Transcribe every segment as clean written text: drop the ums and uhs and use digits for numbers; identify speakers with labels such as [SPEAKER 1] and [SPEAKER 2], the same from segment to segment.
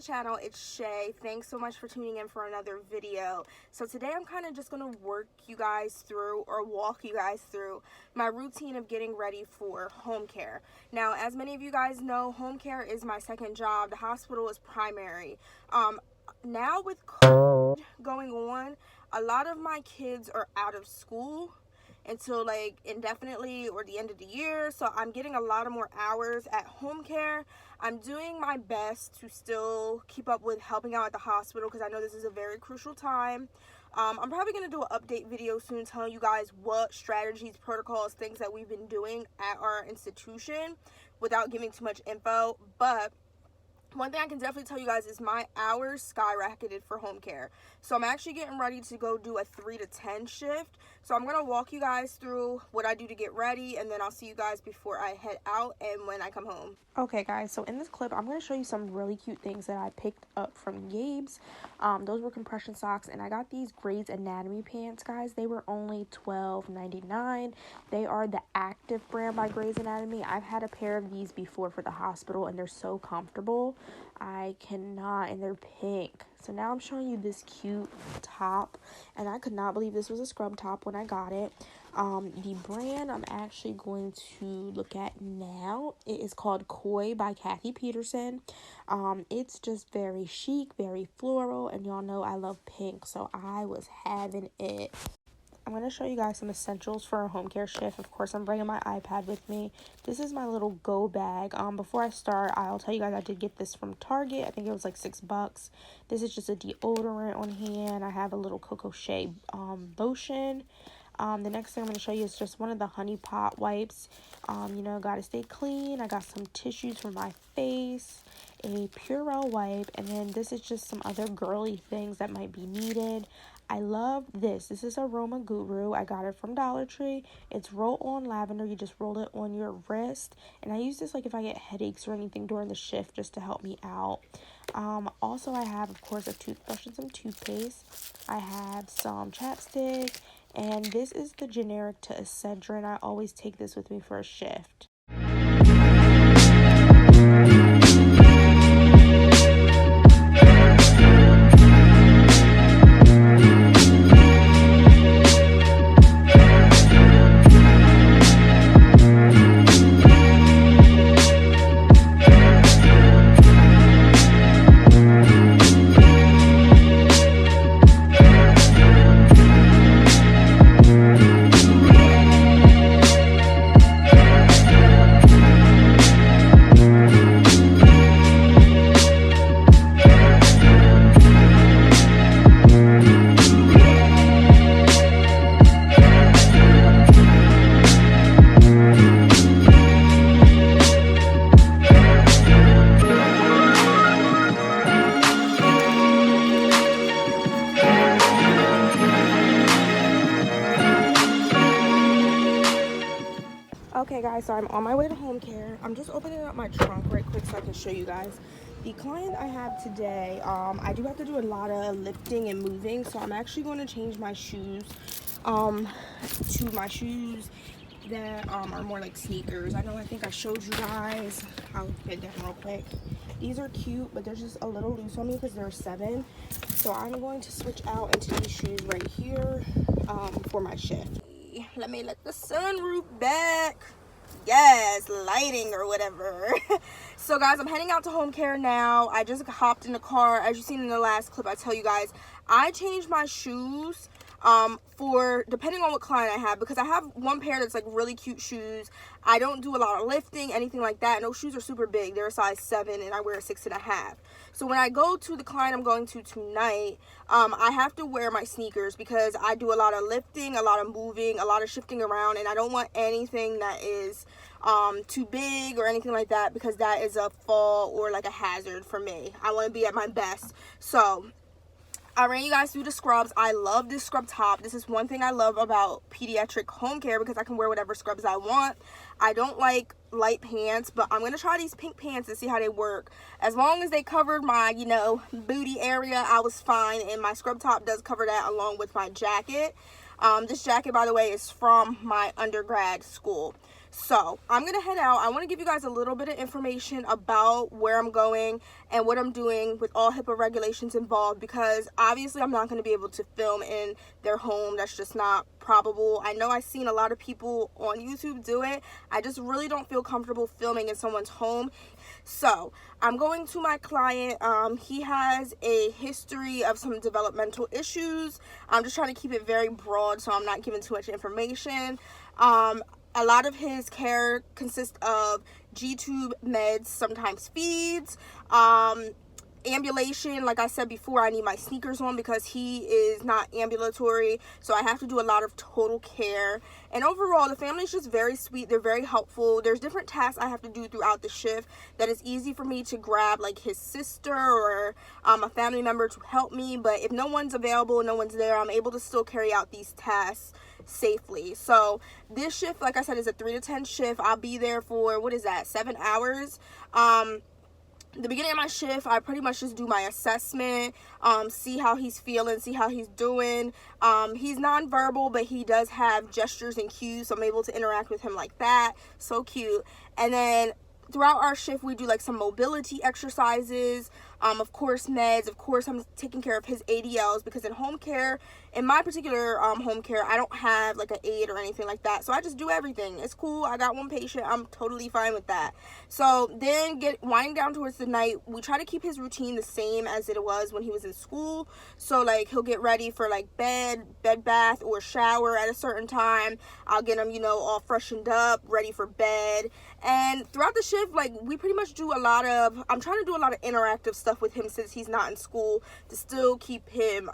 [SPEAKER 1] the channel, it's Shay. Thanks so much for tuning in for another video. So today I'm kind of just going to walk you guys through my routine of getting ready for home care. Now, as many of you guys know, home care is my second job. The hospital is primary. Now with COVID going on, a lot of my kids are out of school until like indefinitely or the end of the year, so I'm getting a lot of more hours at home care. I'm doing my best to still keep up with helping out at the hospital because I know this is a very crucial time. I'm probably going to do an update video soon telling you guys what strategies, protocols, things that we've been doing at our institution without giving too much info. But one thing I can definitely tell you guys is my hours skyrocketed for home care. So I'm actually getting ready to go do a 3 to 10 shift. So I'm going to walk you guys through what I do to get ready, and then I'll see you guys before I head out and when I come home.
[SPEAKER 2] Okay guys, so in this clip I'm going to show you some really cute things that I picked up from Ebates. Those were compression socks, and I got these Grey's Anatomy pants, guys. They were only $12.99. They are the Active brand by Grey's Anatomy. I've had a pair of these before for the hospital and they're so comfortable. I cannot, and they're pink. So now I'm showing you this cute top, and I could not believe this was a scrub top when I got it. The brand I'm actually going to look at now, it is called Koi by Kathy Peterson. It's just very chic, very floral, and y'all know I love pink, so I was having it. I'm going to show you guys some essentials for a home care shift. Of course, I'm bringing my iPad with me. This is my little go bag. Before I start, I'll tell you guys I did get this from Target. I think it was like $6. This is just a deodorant on hand. I have a little Coco Shea lotion. The next thing I'm going to show you is just one of the honey pot wipes. You know, gotta stay clean. I got some tissues for my face, a Purell wipe, and then this is just some other girly things that might be needed. I love this. This is Aroma Guru. I got it from Dollar Tree. It's roll-on lavender. You just roll it on your wrist. And I use this like if I get headaches or anything during the shift just to help me out. Also, I have, of course, a toothbrush and some toothpaste. I have some chapstick. And this is the generic to Excedrin. I always take this with me for a shift. Okay guys, so I'm on my way to home care. I'm just opening up my trunk right quick so I can show you guys. The client I have today, I do have to do a lot of lifting and moving, so I'm actually going to change my shoes to my shoes that are more like sneakers. I think I showed you guys. I'll get them real quick. These are cute, but they're just a little loose on me because they're 7. So I'm going to switch out into these shoes right here for my shift. Let me let the sunroof back. Yes, lighting or whatever. So guys, I'm heading out to home care now. I just hopped in the car. As you seen in the last clip, I tell you guys I changed my shoes for depending on what client I have, because I have one pair that's like really cute shoes. I don't do a lot of lifting, anything like that, and those shoes are super big. They're a size 7 and I wear a 6.5. So when I go to the client I'm going to tonight, I have to wear my sneakers because I do a lot of lifting, a lot of moving, a lot of shifting around, and I don't want anything that is too big or anything like that, because that is a fall or like a hazard for me. I want to be at my best. So I ran you guys through the scrubs. I love this scrub top. This is one thing I love about pediatric home care, because I can wear whatever scrubs I want. I don't like light pants, but I'm going to try these pink pants and see how they work. As long as they covered my, you know, booty area, I was fine. And my scrub top does cover that along with my jacket.
[SPEAKER 1] This jacket, by the way, is from my undergrad school. So I'm gonna head out. I want to give you guys a little bit of information about where I'm going and what I'm doing with all HIPAA regulations involved, because obviously I'm not going to be able to film in their home. That's just not probable. I know I've seen a lot of people on YouTube do it. I just really don't feel comfortable filming in someone's home. So I'm going to my client. He has a history of some developmental issues. I'm just trying to keep it very broad so I'm not giving too much information. A lot of his care consists of G-tube meds, sometimes feeds, ambulation. Like I said before, I need my sneakers on because he is not ambulatory, so I have to do a lot of total care. And overall, the family is just very sweet. They're very helpful. There's different tasks I have to do throughout the shift that is easy for me to grab, like his sister or a family member to help me. But if no one's available, no one's there, I'm able to still carry out these tasks safely. So this shift, like I said, is a 3 to 10 shift. I'll be there for, what is that, 7 hours. The beginning of my shift, I pretty much just do my assessment, see how he's feeling, see how he's doing. He's nonverbal, but he does have gestures and cues, so I'm able to interact with him like that. So cute. And then throughout our shift, we do like some mobility exercises, of course meds, of course I'm taking care of his ADLs, because in home care, in my particular home care, I don't have like an aide or anything like that, so I just do everything. It's cool. I got one patient. I'm totally fine with that. So then winding down towards the night, we try to keep his routine the same as it was when he was in school. So like he'll get ready for like bed bath or shower at a certain time. I'll get him, all freshened up, ready for bed. And throughout the shift, like we pretty much do I'm trying to do a lot of interactive stuff with him since he's not in school, to still keep him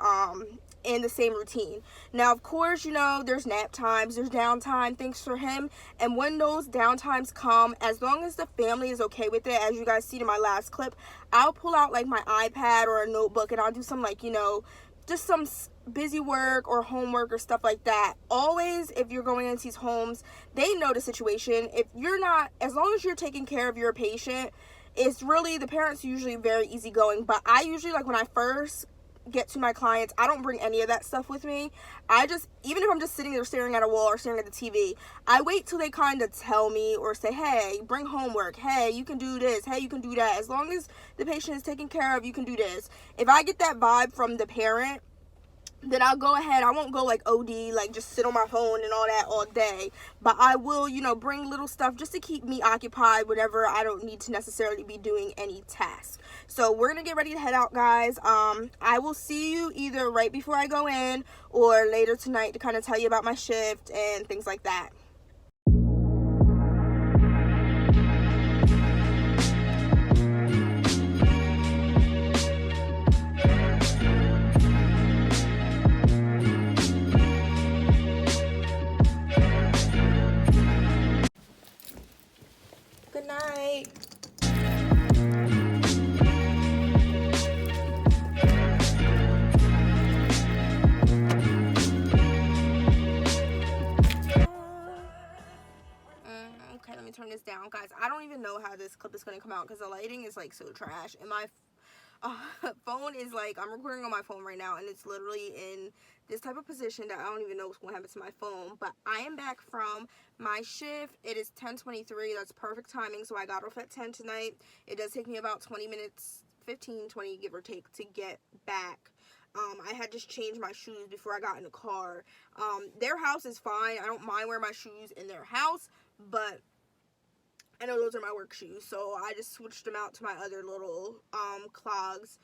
[SPEAKER 1] in the same routine. Now, of course, there's nap times, there's downtime, things for him. And when those downtimes come, as long as the family is okay with it, as you guys see in my last clip, I'll pull out like my iPad or a notebook and I'll do some just some busy work or homework or stuff like that. Always, if you're going into these homes, they know the situation. If you're not, as long as you're taking care of your patient, it's really, the parents are usually very easygoing. But I usually, like when I first get to my clients, I don't bring any of that stuff with me. I just, even if I'm just sitting there staring at a wall or staring at the TV, I wait till they kind of tell me or say, hey, bring homework, hey, you can do this, hey, you can do that. As long as the patient is taken care of, you can do this. If I get that vibe from the parent, then I'll go ahead. I won't go like OD, like just sit on my phone and all that all day, but I will, bring little stuff just to keep me occupied whenever I don't need to necessarily be doing any task. So we're gonna get ready to head out, guys. I will see you either right before I go in or later tonight to kind of tell you about my shift and things like that. Good night. Okay, let me turn this down, guys. I don't even know how this clip is going to come out because the lighting is like so trash, and my phone is like, I'm recording on my phone right now, and it's literally in this type of position that I don't even know what's going to happen to my phone. But I am back from my shift. It is 10:23. That's perfect timing. So I got off at 10 tonight. It does take me about 20 minutes, 15, 20, give or take, to get back. I had just changed my shoes before I got in the car. Their house is fine. I don't mind wearing my shoes in their house, but I know those are my work shoes, so I just switched them out to my other little clogs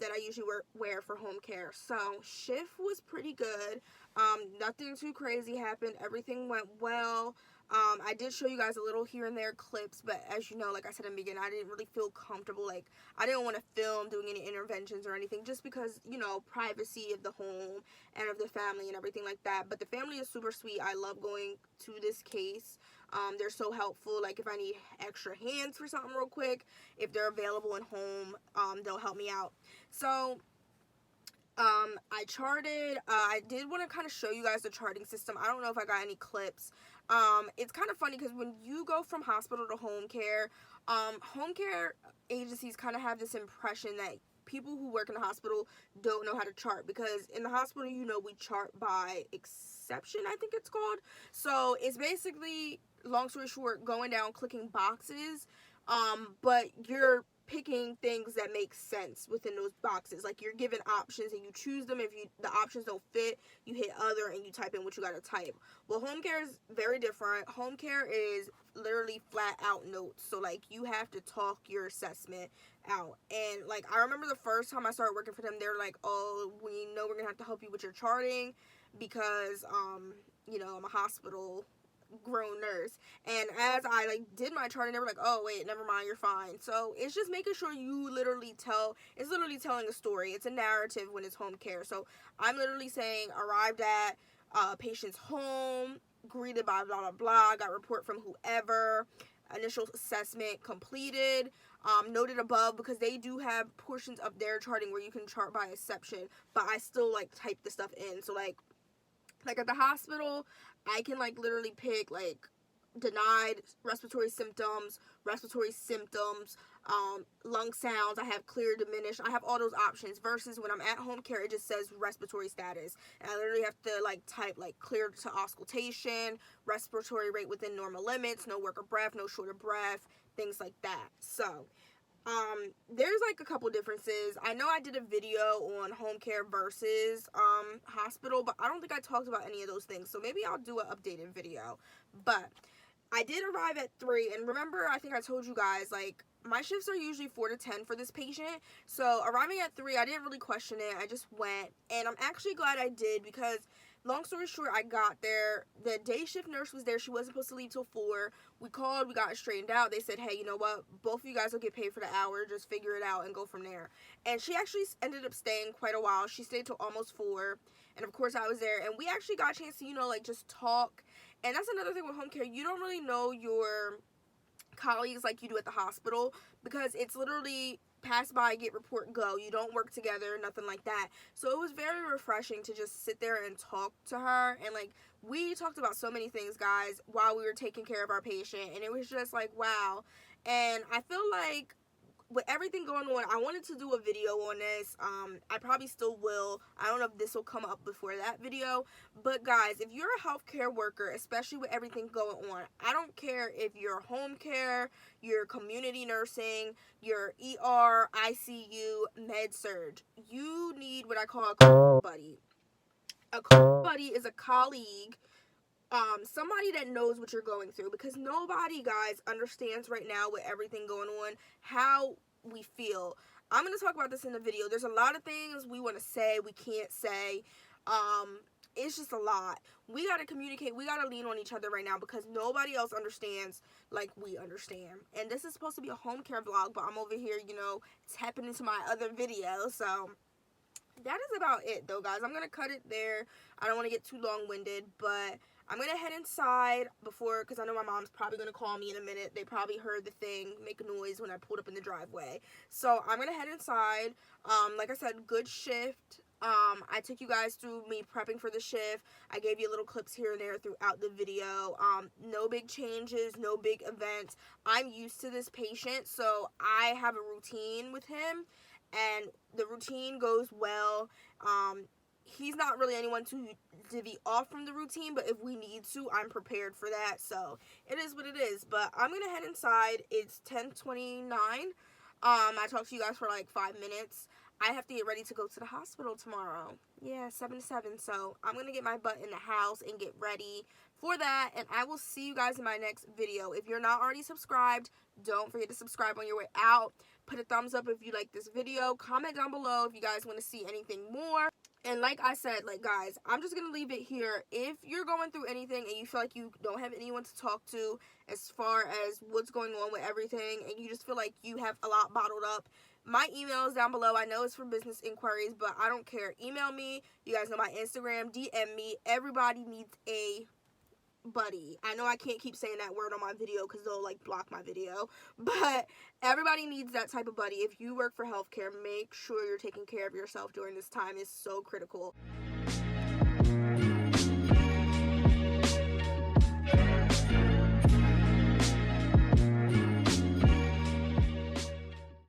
[SPEAKER 1] that I usually wear for home care. So shift was pretty good. Nothing too crazy happened. Everything went well. I did show you guys a little here and there clips, but as you know, like I said in the beginning, I didn't really feel comfortable. Like, I didn't want to film doing any interventions or anything, just because, privacy of the home and of the family and everything like that. But the family is super sweet. I love going to this case. They're so helpful. Like, if I need extra hands for something real quick, if they're available in home, they'll help me out. So I charted. I did want to kind of show you guys the charting system. I don't know if I got any clips. It's kind of funny because when you go from hospital to home care agencies kind of have this impression that people who work in the hospital don't know how to chart, because in the hospital, we chart by reception, I think it's called. So it's basically, long story short, going down, clicking boxes, but you're picking things that make sense within those boxes. Like, you're given options and you choose them. If the options don't fit, you hit other and you type in what you gotta type. Well, home care is very different. Home care is literally flat out notes. So like, you have to talk your assessment out. And like, I remember the first time I started working for them, they're like, oh, we know we're gonna have to help you with your charting because you know, I'm a hospital grown nurse. And as I like did my charting, they were like, oh wait, never mind, you're fine. So it's just making sure you literally it's literally telling a story. It's a narrative when it's home care. So I'm literally saying, arrived at patient's home, greeted by blah blah blah, got report from whoever, initial assessment completed, noted above, because they do have portions of their charting where you can chart by exception, but I still like type the stuff in. So like at the hospital, I can like literally pick like denied respiratory symptoms, lung sounds. I have clear, diminished. I have all those options. Versus when I'm at home care, it just says respiratory status, and I literally have to like type like clear to auscultation, respiratory rate within normal limits, no work of breath, no short of breath, things like that. So there's like a couple differences. I know I did a video on home care versus hospital, but I don't think I talked about any of those things, so maybe I'll do an updated video. But I did arrive at 3, and remember, I think I told you guys, like, my shifts are usually 4 to 10 for this patient, so arriving at 3, I didn't really question it. I just went, and I'm actually glad I did, because long story short, I got there, the day shift nurse was there. She wasn't supposed to leave till 4. We called, we got it straightened out. They said, hey, you know what, both of you guys will get paid for the hour, just figure it out and go from there. And she actually ended up staying quite a while. She stayed till almost 4, and of course I was there, and we actually got a chance to, you know, like, just talk. And that's another thing with home care, you don't really know your colleagues like you do at the hospital, because it's literally pass by, get report, go. You don't work together, nothing like that. So it was very refreshing to just sit there and talk to her, and like, we talked about so many things, guys, while we were taking care of our patient, and it was just like, wow. And I feel like with everything going on, I wanted to do a video on this. I probably still will. I don't know if this will come up before that video, but guys, if you're a healthcare worker, especially with everything going on, I don't care if you're home care, you're community nursing, you're ER, ICU, med surge, you need what I call a buddy. A buddy is a colleague, somebody that knows what you're going through, because nobody, guys, understands right now with everything going on how we feel. I'm going to talk about this in the video. There's a lot of things we want to say, we can't say. It's just a lot. We got to communicate. We got to lean on each other right now, because nobody else understands like we understand. And this is supposed to be a home care vlog, but I'm over here, you know, tapping into my other video. So that is about it, though, guys. I'm going to cut it there. I don't want to get too long-winded, but I'm going to head inside because I know my mom's probably going to call me in a minute. They probably heard the thing make a noise when I pulled up in the driveway. So I'm going to head inside. Like I said, good shift. I took you guys through me prepping for the shift. I gave you little clips here and there throughout the video. No big changes, no big events. I'm used to this patient, so I have a routine with him, and the routine goes well. He's not really anyone to divvy off from the routine, but if we need to, I'm prepared for that. So it is what it is. But I'm gonna head inside. It's 10:29. I talked to you guys for like 5 minutes. I have to get ready to go to the hospital tomorrow. Yeah, 7 to 7. So I'm gonna get my butt in the house and get ready for that, and I will see you guys in my next video. If you're not already subscribed, don't forget to subscribe on your way out. Put a thumbs up if you like this video. Comment down below if you guys want to see anything more. And like I said, like, guys, I'm just going to leave it here. If you're going through anything and you feel like you don't have anyone to talk to as far as what's going on with everything, and you just feel like you have a lot bottled up, my email is down below. I know it's for business inquiries, but I don't care. Email me. You guys know my Instagram. DM me. Everybody needs a buddy. I know I can't keep saying that word on my video because they'll like block my video, but everybody needs that type of buddy. If you work for healthcare, make sure you're taking care of yourself during this time. It's so critical.